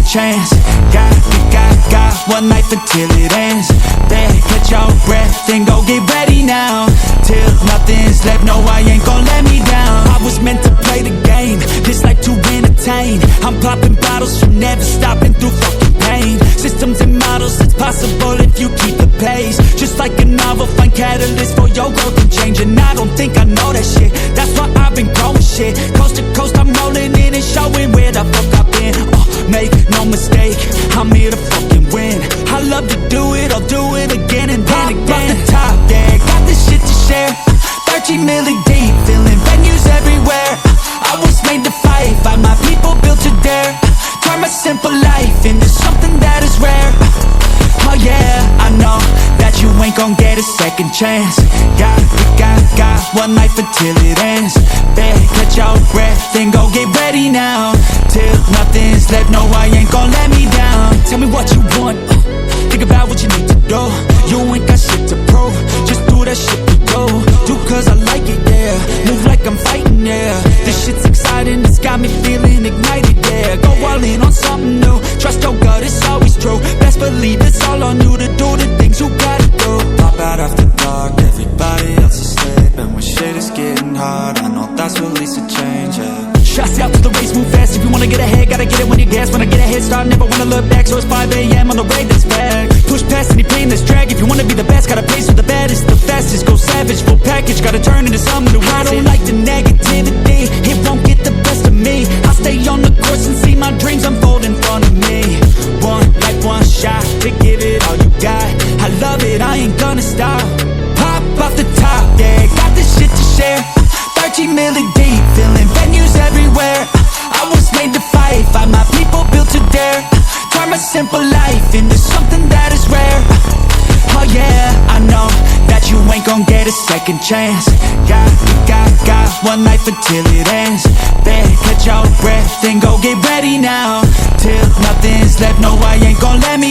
chance. Got one life until it ends. Then catch your breath and go get ready now. Till nothing's left, no, I ain't gon' let me down. I was meant to play the game, this life to entertain. I'm popping bottles from never stopping through fucking pain. Systems and models, it's possible if you keep the pace. Just like a novel, find catalyst for your growth and change. And I don't think I know that shit, that's why I've been growing shit. Coast to coast, I'm rolling in and showing where the fuck I've been. Make no mistake, I'm here to fucking win. I love to do it, I'll do it again and then again. Off the top, yeah, got this shit to share. 13 million deep, filling venues everywhere. I was made to fight, by my people built to dare. Turn my simple life into something that is rare. Oh yeah, I know that you ain't gon' get a second chance. Got one life until it ends. Then catch your breath and go get ready now. Till nothing's left, no, I ain't gon' let me down. Tell me what you want, think about what you need to do. You ain't got shit to prove, just do that shit we do. Do cause I like it, yeah, move like I'm fighting, yeah. This shit's exciting, it's got me feeling ignited, yeah. Go all in on something new, trust your gut, it's always true. Best believe it's all on you to do the things you gotta do. Pop out after dark, everybody else is sleeping. When shit is getting hard, I know that's what leads to change, yeah. Shots out to the race, move fast. If you wanna get ahead, gotta get it when you gas. When I get a head start, never wanna look back. So it's 5 AM on the way that's back. Push past any pain that's drag. If you wanna be the best, gotta pace with the baddest, the fastest. Go savage, full package, gotta turn into something new. I don't like the negativity, it won't get the best of me. I'll stay on the course and see my dreams unfold in front of me. One life, one shot, to give it all you got. I love it, I ain't gonna stop. Pop off the top, yeah, got this shit to share. 13 million deep, filling venues everywhere. I was made to fight, by my people built to dare. Turn my simple life into something that is rare. Oh yeah, I know that you ain't gon' get a second chance. Got one life until it ends. Then catch your breath and go get ready now. Till nothing's left, no, I ain't gon' let me